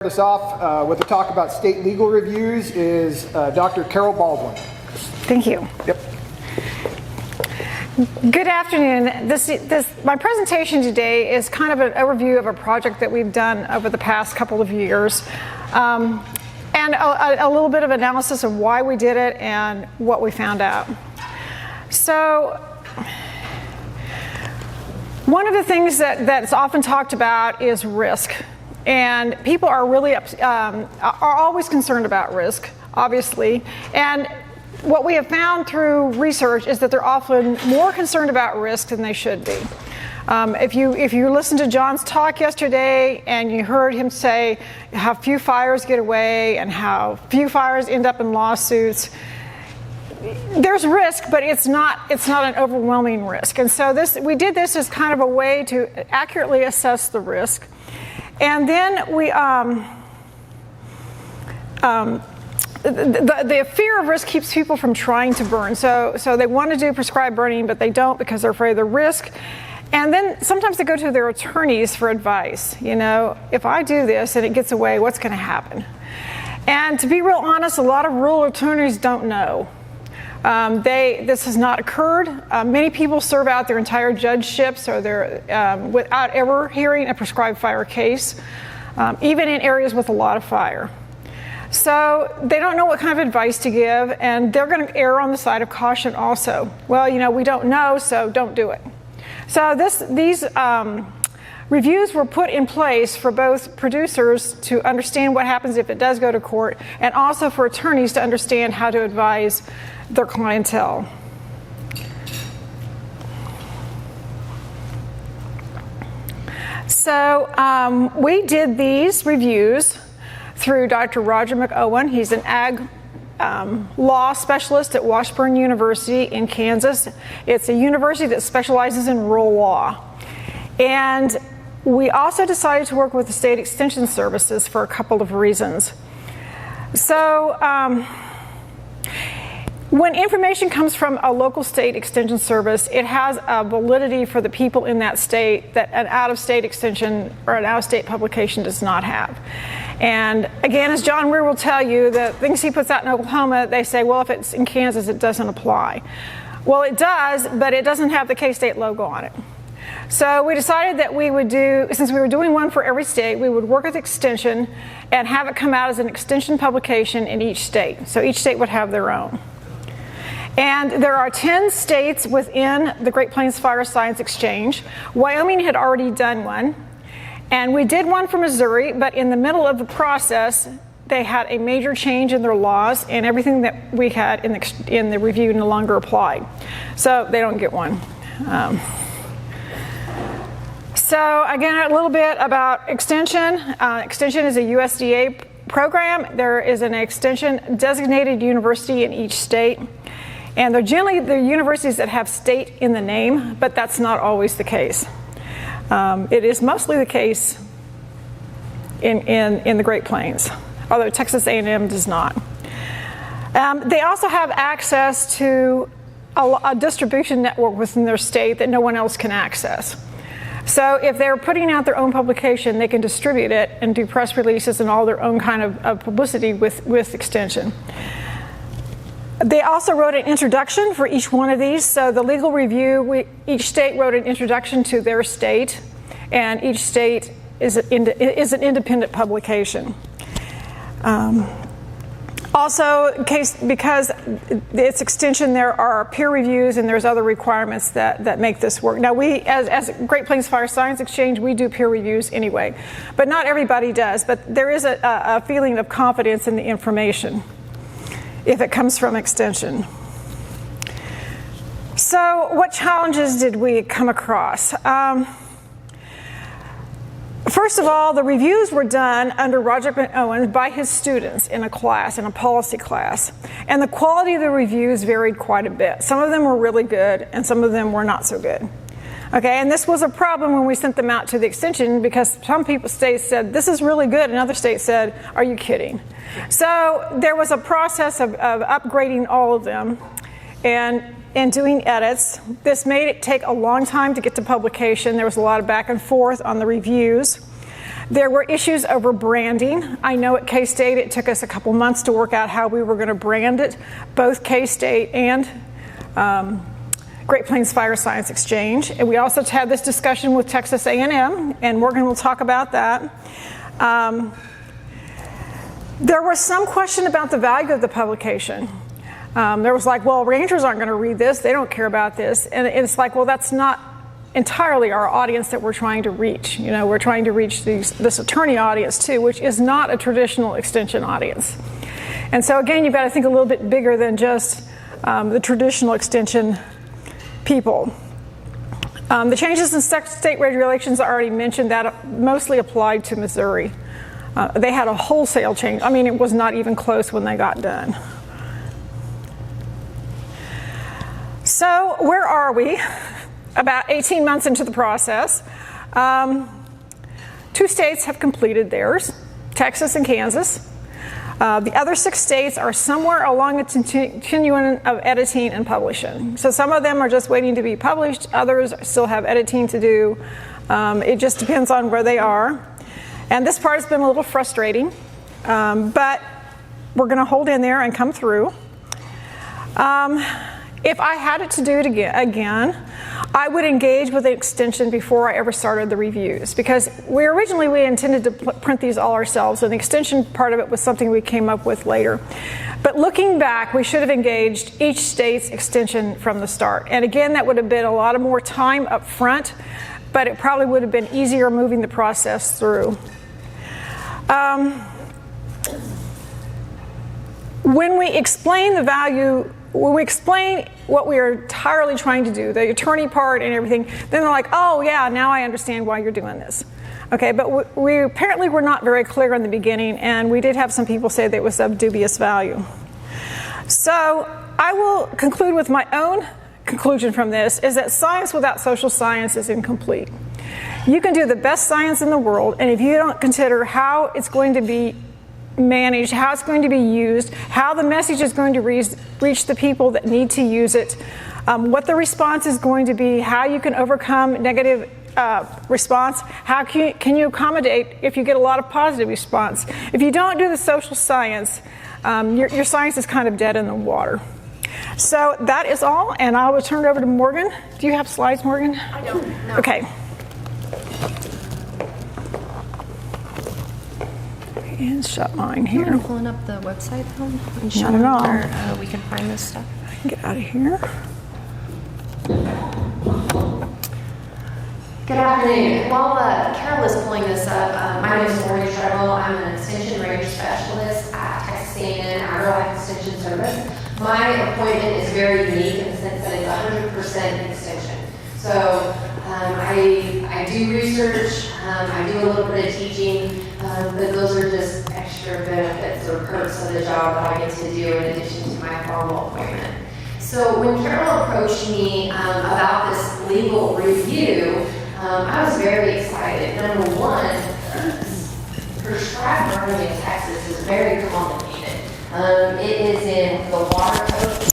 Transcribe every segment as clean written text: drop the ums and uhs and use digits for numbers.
Us off with a talk about state legal reviews is Dr. Carol Baldwin. Thank you. Yep. Good afternoon. My presentation today is kind of an overview of a project that we've done over the past couple of years, and a little bit of analysis of why we did it and what we found out. So, one of the things that's often talked about is risk. And people are really are always concerned about risk, obviously. And what we have found through research is that they're often more concerned about risk than they should be. If you listened to John's talk yesterday and you heard him say how few fires get away and how few fires end up in lawsuits, there's risk, but it's not an overwhelming risk. And so we did this as kind of a way to accurately assess the risk. And then we, the fear of risk keeps people from trying to burn. So they want to do prescribed burning, but they don't because they're afraid of the risk. And then sometimes they go to their attorneys for advice. You know, if I do this and it gets away, what's going to happen? And to be real honest, a lot of rural attorneys don't know. This has not occurred. Many people serve out their entire judgeships or without ever hearing a prescribed fire case, even in areas with a lot of fire. So they don't know what kind of advice to give, and they're going to err on the side of caution also. Well, you know, we don't know, so don't do it. So these reviews were put in place for both producers to understand what happens if it does go to court, and also for attorneys to understand how to advise their clientele. So we did these reviews through Dr. Roger McOwen. He's an ag law specialist at Washburn University in Kansas. It's a university that specializes in rural law. And we also decided to work with the state extension services for a couple of reasons. So when information comes from a local state extension service, it has a validity for the people in that state that an out-of-state extension or an out-of-state publication does not have. And again, as John Weir will tell you, the things he puts out in Oklahoma, they say, well, if it's in Kansas, it doesn't apply. Well, it does, but it doesn't have the K-State logo on it. So we decided that we would do, since we were doing one for every state, we would work with extension and have it come out as an extension publication in each state. So each state would have their own. And there are 10 states within the Great Plains Fire Science Exchange. Wyoming had already done one. And we did one for Missouri, but in the middle of the process, they had a major change in their laws, and everything that we had in the review no longer applied. So they don't get one. So again, a little bit about extension. Extension is a USDA program. There is an extension designated university in each state. And they're generally the universities that have state in the name, but that's not always the case. It is mostly the case in the Great Plains, although Texas A&M does not. They also have access to a distribution network within their state that no one else can access. So if they're putting out their own publication, they can distribute it and do press releases and all their own kind of publicity with extension. They also wrote an introduction for each one of these. So the legal review, each state wrote an introduction to their state, and each state is an independent publication. Also, because it's extension, there are peer reviews and there's other requirements that make this work. Now, we, as Great Plains Fire Science Exchange, we do peer reviews anyway, but not everybody does. But there is a feeling of confidence in the information if it comes from extension. So what challenges did we come across? First of all, the reviews were done under Roger McOwen by his students in a class, in a policy class. And the quality of the reviews varied quite a bit. Some of them were really good, and some of them were not so good. Okay, and this was a problem when we sent them out to the extension because some states said, this is really good, and other states said, are you kidding? So there was a process of upgrading all of them and doing edits. This made it take a long time to get to publication. There was a lot of back and forth on the reviews. There were issues over branding. I know at K-State it took us a couple months to work out how we were going to brand it, both K-State and Great Plains Fire Science Exchange. And we also had this discussion with Texas A&M, and Morgan will talk about that. There was some question about the value of the publication. There was like, well, Rangers aren't going to read this. They don't care about this. And it's like, well, that's not entirely our audience that we're trying to reach. You know, we're trying to reach this attorney audience too, which is not a traditional extension audience. And so again, you've got to think a little bit bigger than just the traditional extension people. The changes in state regulations I already mentioned that mostly applied to Missouri. They had a wholesale change. I mean, it was not even close when they got done. So where are we? About 18 months into the process. 2 states have completed theirs, Texas and Kansas. The other 6 states are somewhere along the continuum of editing and publishing. So some of them are just waiting to be published, others still have editing to do. It just depends on where they are. And this part has been a little frustrating, but we're going to hold in there and come through. If I had it to do it again, I would engage with the extension before I ever started the reviews, because we intended to print these all ourselves, and the extension part of it was something we came up with later. But looking back, we should have engaged each state's extension from the start. And again, that would have been a lot of more time up front, but it probably would have been easier moving the process through. When we explain the value, when we explain what we are entirely trying to do, the attorney part and everything, then they're like, oh yeah, now I understand why you're doing this. Okay, but we apparently were not very clear in the beginning, and we did have some people say that it was of dubious value. So I will conclude with my own conclusion from this, is that science without social science is incomplete. You can do the best science in the world, and if you don't consider how it's going to be managed, how it's going to be used, how the message is going to reach the people that need to use it, what the response is going to be, how you can overcome negative response, how can you accommodate if you get a lot of positive response. If you don't do the social science, your science is kind of dead in the water. So that is all, and I will turn it over to Morgan. Do you have slides, Morgan? I don't. No. Okay. And shut mine Do you here. mind pulling up the website though? And Not showing at all. where we can find this stuff? I can get out of here. Good afternoon. While Carol is pulling this up, my name is Treadwell. I'm an extension range specialist at Texas A&M Agri Extension Service. My appointment is very unique in the sense that it's 100% extension. So I do research, I do a little bit of teaching, but those are just extra benefits or perks of the job that I get to do in addition to my formal appointment. So when Carol approached me about this legal review, I was very excited. Number one, prescribed burning in Texas is very complicated. It is in the water code.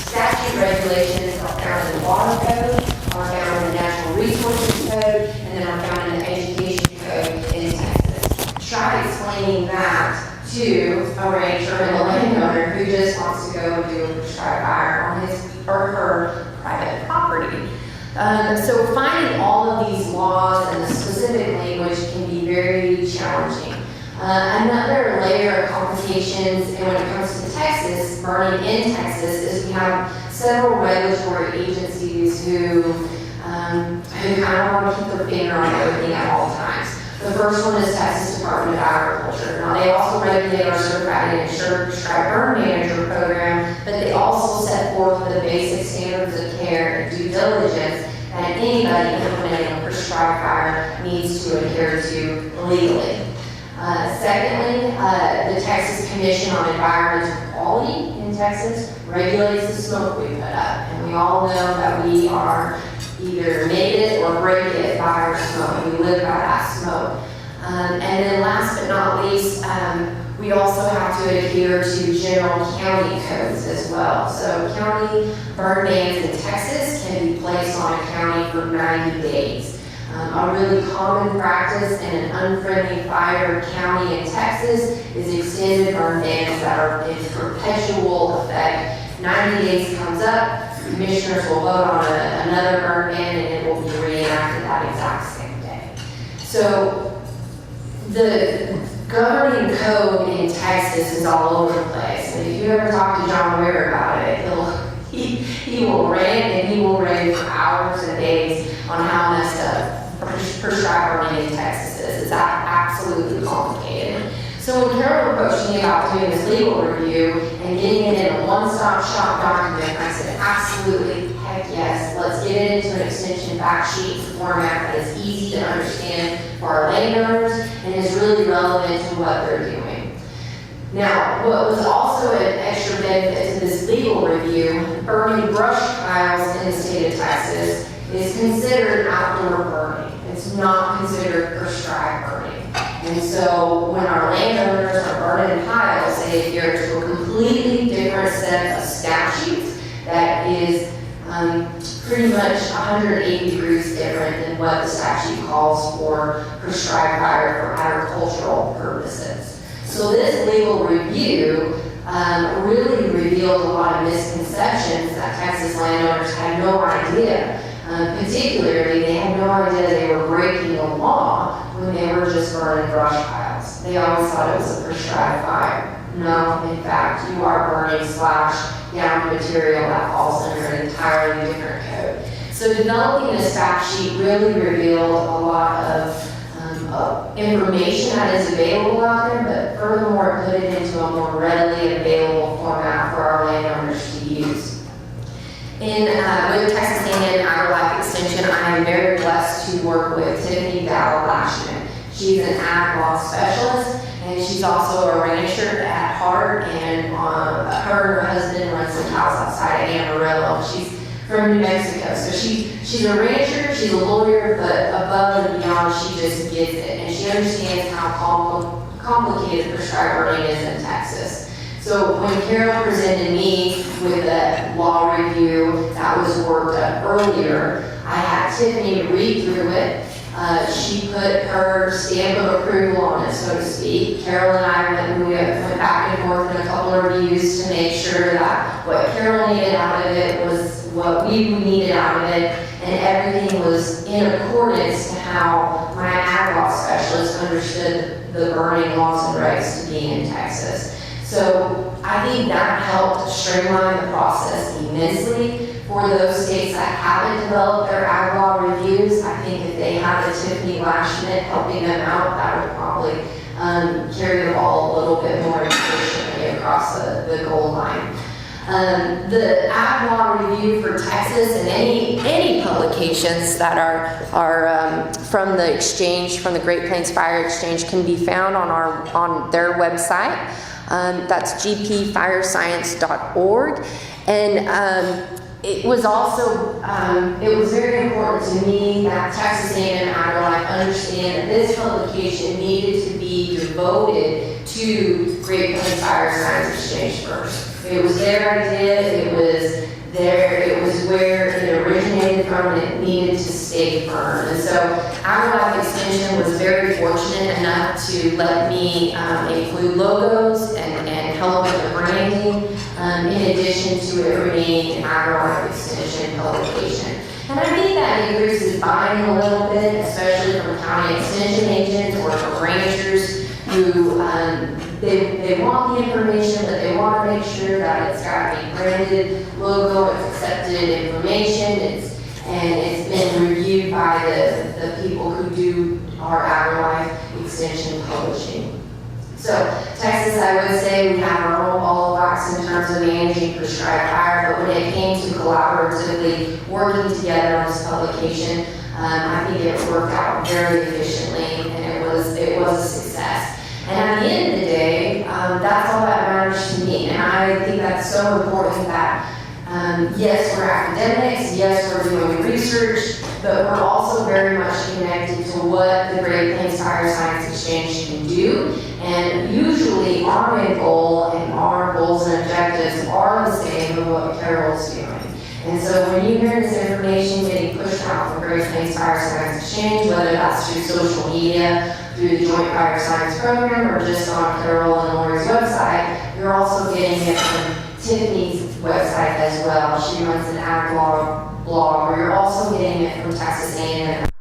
Statute regulations are found in the water code, are found in the natural resources code, and then are found in the education code in Texas. Try explaining that to a rancher and a landowner who just wants to go and do a prescribed fire on his or her private property. So finding all of these laws and the specific language can be very challenging. Another layer of complications, and when it comes to Texas, burning in Texas, is we have several regulatory agencies who kind of want to keep their finger on everything at all times. The first one is Texas Department of Agriculture. Now they also regulate our certified and insured prescribed burn manager program, but they also set forth the basic standards of care and due diligence that anybody implementing a prescribed fire needs to adhere to legally. Secondly, the Texas Commission on Environmental Quality in Texas regulates the smoke we put up, and we all know that we are either made it or break it by our smoke, and we live by that smoke. And then last but not least, we also have to adhere to general county codes as well. So county burn bans in Texas can be placed on a county for 90 days. A really common practice in an unfriendly fire county in Texas is extended burn bans that are in perpetual effect. 90 days comes up, commissioners will vote on another burn ban, and it will be reenacted that exact same day. So the governing code in Texas is all over the place. And if you ever talk to John Ware about it, he will rant, and he will rant for hours and days on how messed up prescribed burning in Texas is. It's absolutely complicated. So when Carol approached me about doing this legal review and getting it in a one-stop shop document, I said, absolutely, heck yes, let's get it into an extension fact sheet format that is easy to understand for our landowners and is really relevant to what they're doing. Now, what was also an extra benefit to this legal review, burning brush piles in the state of Texas is considered outdoor burning. It's not considered prescribed burning. And so when our landowners are burning piles, they adhere to a completely different set of statutes that is pretty much 180 degrees different than what the statute calls for prescribed fire for agricultural purposes. So this legal review really revealed a lot of misconceptions that Texas landowners had no idea. Particularly, they had no idea they were breaking the law when they were just burning brush piles. They always thought it was a prescribed fire. No, in fact, you are burning down material that falls under an entirely different code. So developing this fact sheet really revealed a lot of information that is available out there, but furthermore, put it into a more readily available format for our landowners to use. With Texas A&M AgriLife Extension, I am very blessed to work with Tiffany Dowell-Lashman. She's an ag law specialist, and she's also a rancher at heart, and her and her husband run some cows outside of Amarillo. She's from New Mexico, so she's a rancher, she's a lawyer, but above and beyond, she just gets it, and she understands how complicated prescribed burning is in Texas. So when Carol presented me with a law review that was worked up earlier, I had Tiffany read through it. She put her stamp of approval on it, so to speak. Carol and I went back and forth in a couple of reviews to make sure that what Carol needed out of it was what we needed out of it, and everything was in accordance to how my ag law specialist understood the burning laws and regs to be in Texas. So I think that helped streamline the process immensely for those states that haven't developed their ag law reviews. I think if they had a Tiffany Lashman helping them out, that would probably carry the ball a little bit more efficiently across the goal line. The ag law review for Texas and any publications that are from the exchange, from the Great Plains Fire Exchange, can be found on their website. That's gpfirescience.org, and it was also it was very important to me that Texas A&M AgriLife understand that this publication needed to be devoted to Great Plains Fire Science Exchange first. It was their idea. It was where it originated from, and it needed to stay firm. And so AgriLife Extension was very fortunate enough to let me include logos and help with the branding, in addition to it remaining an AgriLife Extension publication. And I think that increases buy-in a little bit, especially from county extension agents or from ranchers who they want the information, but they want to make sure that it's got a branded logo, it's accepted information, and it's been reviewed by the people who do our AgriLife Extension publishing. So Texas, I would say we have our own ball of wax in terms of managing prescribed fire, but when it came to collaboratively working together on this publication, I think it worked out very efficiently, and it was a success. And at the end of the day, that's all that matters to me, and I think that's so important that yes, we're academics, yes, we're doing research, but we're also very much connected to what the Great Plains Fire Science Exchange can do. And usually our main goal and our goals and objectives are the same as what Carol's doing. And so when you hear this information getting pushed out from Great Plains Fire Science Exchange, whether that's through social media, through the Joint Fire Science Program, or just on Carol and Lori's website, you're also getting it from Tiffany's website as well. She runs an ag blog, or you're also getting it from Texas A&M